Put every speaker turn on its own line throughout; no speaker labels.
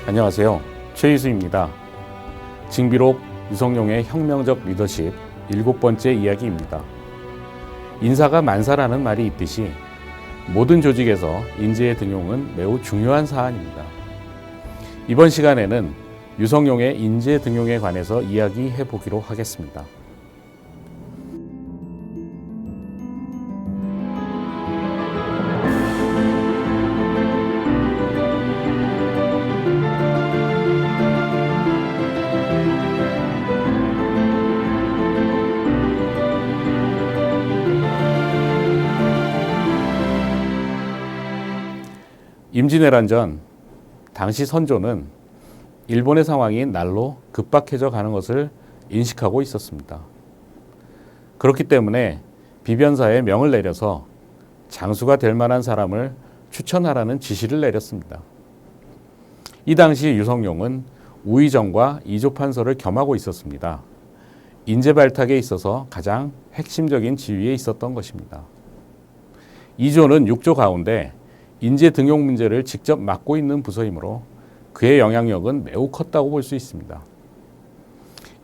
안녕하세요. 최희수입니다. 징비록 유성룡의 혁명적 리더십 7번째 이야기입니다. 인사가 만사라는 말이 있듯이 모든 조직에서 인재의 등용은 매우 중요한 사안입니다. 이번 시간에는 유성룡의 인재 등용에 관해서 이야기해 보기로 하겠습니다. 임진왜란 당시 선조는 일본의 상황이 날로 급박해져 가는 것을 인식하고 있었습니다. 그렇기 때문에 비변사에 명을 내려서 장수가 될 만한 사람을 추천하라는 지시를 내렸습니다. 이 당시 유성룡은 우의정과 이조판서를 겸하고 있었습니다. 인재 발탁에 있어서 가장 핵심적인 지위에 있었던 것입니다. 이조는 육조 가운데 인재 등용 문제를 직접 맡고 있는 부서이므로 그의 영향력은 매우 컸다고 볼 수 있습니다.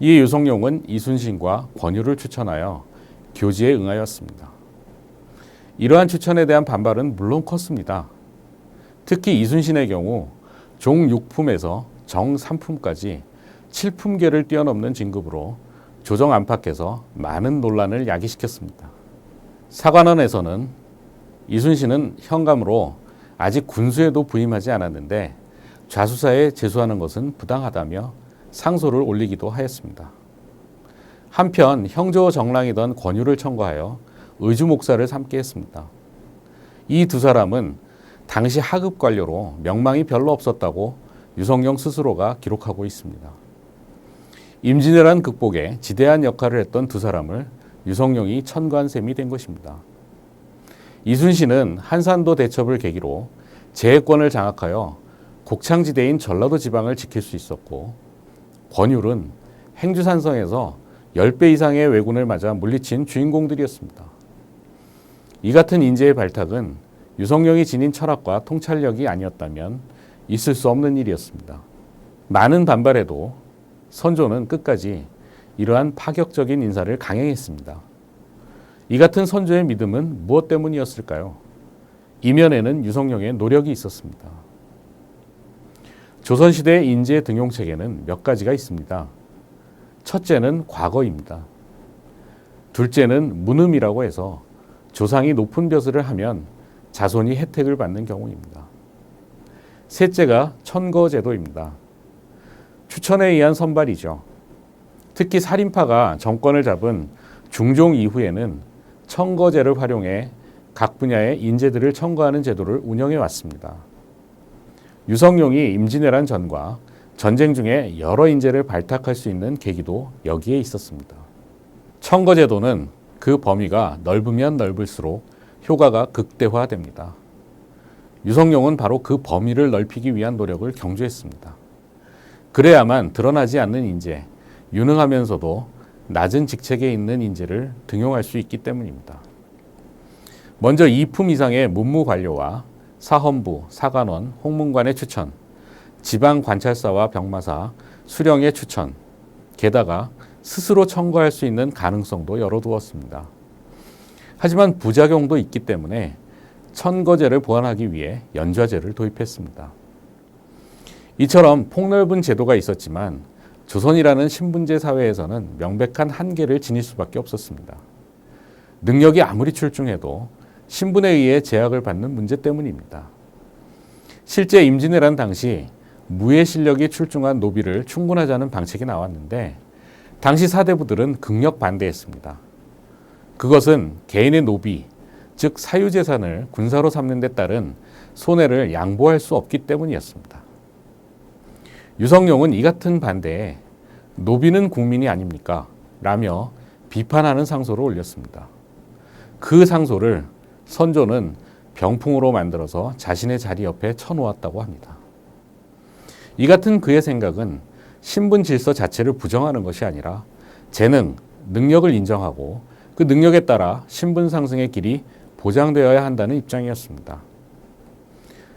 이에 유성룡은 이순신과 권유를 추천하여 교지에 응하였습니다. 이러한 추천에 대한 반발은 물론 컸습니다. 특히 이순신의 경우 종 6품에서 정 3품까지 7품계를 뛰어넘는 진급으로 조정 안팎에서 많은 논란을 야기시켰습니다. 사관원에서는 이순신은 현감으로 아직 군수에도 부임하지 않았는데 좌수사에 제수하는 것은 부당하다며 상소를 올리기도 하였습니다. 한편 형조 정랑이던 권유를 청구하여 의주 목사를 삼게 했습니다. 이 두 사람은 당시 하급 관료로 명망이 별로 없었다고 유성룡 스스로가 기록하고 있습니다. 임진왜란 극복에 지대한 역할을 했던 두 사람을 유성룡이 천거한 셈이 된 것입니다. 이순신은 한산도 대첩을 계기로 재해권을 장악하여 곡창지대인 전라도 지방을 지킬 수 있었고, 권율은 행주산성에서 10배 이상의 왜군을 맞아 물리친 주인공들이었습니다. 이 같은 인재의 발탁은 유성룡이 지닌 철학과 통찰력이 아니었다면 있을 수 없는 일이었습니다. 많은 반발에도 선조는 끝까지 이러한 파격적인 인사를 강행했습니다. 이 같은 선조의 믿음은 무엇 때문이었을까요? 이면에는 유성룡의 노력이 있었습니다. 조선시대의 인재 등용 체계는 몇 가지가 있습니다. 첫째는 과거입니다. 둘째는 문음이라고 해서 조상이 높은 벼슬을 하면 자손이 혜택을 받는 경우입니다. 셋째가 천거제도입니다. 추천에 의한 선발이죠. 특히 살인파가 정권을 잡은 중종 이후에는 청거제를 활용해 각 분야의 인재들을 청거하는 제도를 운영해 왔습니다. 유성룡이 임진왜란 전과 전쟁 중에 여러 인재를 발탁할 수 있는 계기도 여기에 있었습니다. 청거제도는 그 범위가 넓으면 넓을수록 효과가 극대화됩니다. 유성룡은 바로 그 범위를 넓히기 위한 노력을 경주했습니다. 그래야만 드러나지 않는 인재, 유능하면서도 낮은 직책에 있는 인재를 등용할 수 있기 때문입니다. 먼저 2품 이상의 문무관료와 사헌부, 사관원, 홍문관의 추천, 지방관찰사와 병마사, 수령의 추천, 게다가 스스로 청구할 수 있는 가능성도 열어두었습니다. 하지만 부작용도 있기 때문에 천거제를 보완하기 위해 연좌제를 도입했습니다. 이처럼 폭넓은 제도가 있었지만 조선이라는 신분제 사회에서는 명백한 한계를 지닐 수밖에 없었습니다. 능력이 아무리 출중해도 신분에 의해 제약을 받는 문제 때문입니다. 실제 임진왜란 당시 무예 실력이 출중한 노비를 충분하자는 방책이 나왔는데 당시 사대부들은 극력 반대했습니다. 그것은 개인의 노비, 즉 사유재산을 군사로 삼는 데 따른 손해를 양보할 수 없기 때문이었습니다. 유성룡은 이 같은 반대에 노비는 국민이 아닙니까? 라며 비판하는 상소를 올렸습니다. 그 상소를 선조는 병풍으로 만들어서 자신의 자리 옆에 쳐놓았다고 합니다. 이 같은 그의 생각은 신분 질서 자체를 부정하는 것이 아니라 재능, 능력을 인정하고 그 능력에 따라 신분 상승의 길이 보장되어야 한다는 입장이었습니다.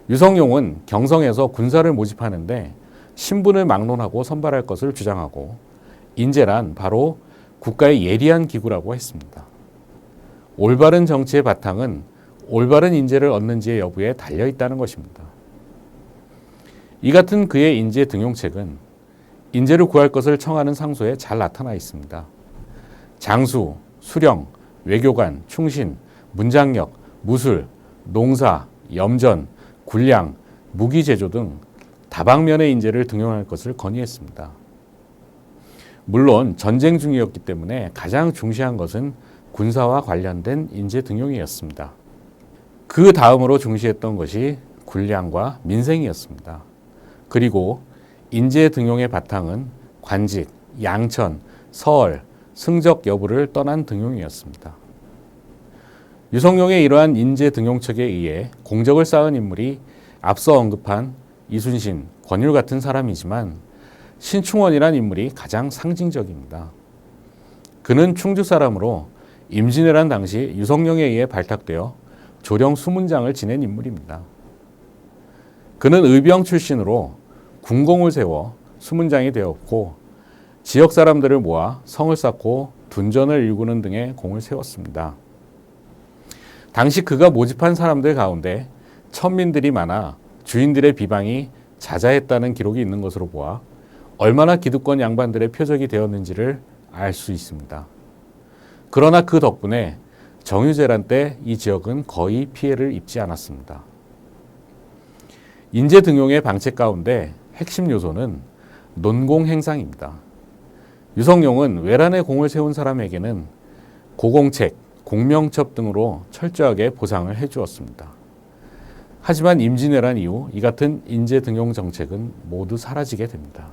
유성룡은 경성에서 군사를 모집하는데 신분을 막론하고 선발할 것을 주장하고 인재란 바로 국가의 예리한 기구라고 했습니다. 올바른 정치의 바탕은 올바른 인재를 얻는지의 여부에 달려 있다는 것입니다. 이 같은 그의 인재 등용책은 인재를 구할 것을 청하는 상소에 잘 나타나 있습니다. 장수, 수령, 외교관, 충신, 문장력, 무술, 농사, 염전, 군량, 무기제조 등 다방면의 인재를 등용할 것을 건의했습니다. 물론 전쟁 중이었기 때문에 가장 중시한 것은 군사와 관련된 인재 등용이었습니다. 그 다음으로 중시했던 것이 군량과 민생이었습니다. 그리고 인재 등용의 바탕은 관직, 양천, 서얼, 승적 여부를 떠난 등용이었습니다. 유성룡의 이러한 인재 등용책에 의해 공적을 쌓은 인물이 앞서 언급한 이순신, 권율 같은 사람이지만 신충원이란 인물이 가장 상징적입니다. 그는 충주 사람으로 임진왜란 당시 유성룡에 의해 발탁되어 조령 수문장을 지낸 인물입니다. 그는 의병 출신으로 군공을 세워 수문장이 되었고 지역 사람들을 모아 성을 쌓고 둔전을 일구는 등의 공을 세웠습니다. 당시 그가 모집한 사람들 가운데 천민들이 많아 주인들의 비방이 자자했다는 기록이 있는 것으로 보아 얼마나 기득권 양반들의 표적이 되었는지를 알 수 있습니다. 그러나 그 덕분에 정유재란 때 이 지역은 거의 피해를 입지 않았습니다. 인재 등용의 방책 가운데 핵심 요소는 논공 행상입니다. 유성룡은 외란에 공을 세운 사람에게는 고공책, 공명첩 등으로 철저하게 보상을 해주었습니다. 하지만 임진왜란 이후 이 같은 인재 등용 정책은 모두 사라지게 됩니다.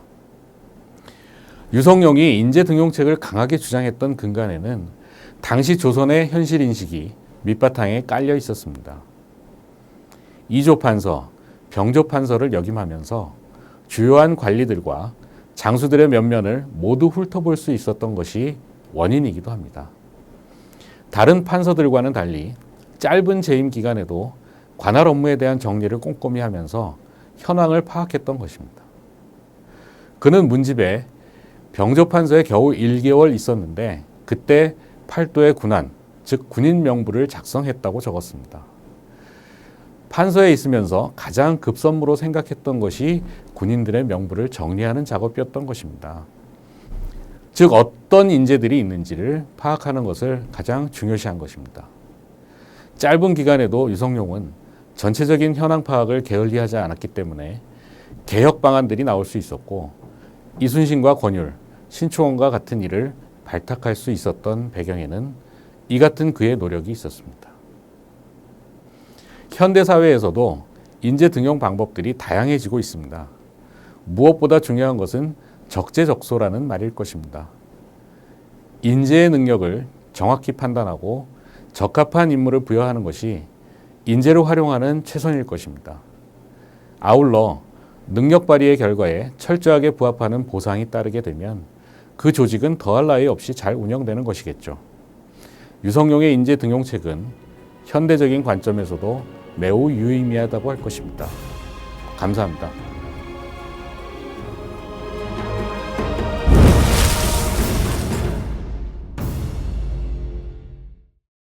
유성룡이 인재 등용책을 강하게 주장했던 근간에는 당시 조선의 현실 인식이 밑바탕에 깔려 있었습니다. 이조판서, 병조판서를 역임하면서 주요한 관리들과 장수들의 면면을 모두 훑어볼 수 있었던 것이 원인이기도 합니다. 다른 판서들과는 달리 짧은 재임 기간에도 관할 업무에 대한 정리를 꼼꼼히 하면서 현황을 파악했던 것입니다. 그는 문집에 병조판서에 겨우 1개월 있었는데 그때 팔도의 군한, 즉 군인 명부를 작성했다고 적었습니다. 판서에 있으면서 가장 급선무로 생각했던 것이 군인들의 명부를 정리하는 작업이었던 것입니다. 즉 어떤 인재들이 있는지를 파악하는 것을 가장 중요시한 것입니다. 짧은 기간에도 유성룡은 전체적인 현황 파악을 게을리하지 않았기 때문에 개혁 방안들이 나올 수 있었고 이순신과 권율, 신충원과 같은 일을 발탁할 수 있었던 배경에는 이 같은 그의 노력이 있었습니다. 현대 사회에서도 인재 등용 방법들이 다양해지고 있습니다. 무엇보다 중요한 것은 적재적소라는 말일 것입니다. 인재의 능력을 정확히 판단하고 적합한 임무를 부여하는 것이 인재를 활용하는 최선일 것입니다. 아울러 능력 발휘의 결과에 철저하게 부합하는 보상이 따르게 되면 그 조직은 더할 나위 없이 잘 운영되는 것이겠죠. 유성룡의 인재 등용책은 현대적인 관점에서도 매우 유의미하다고 할 것입니다. 감사합니다.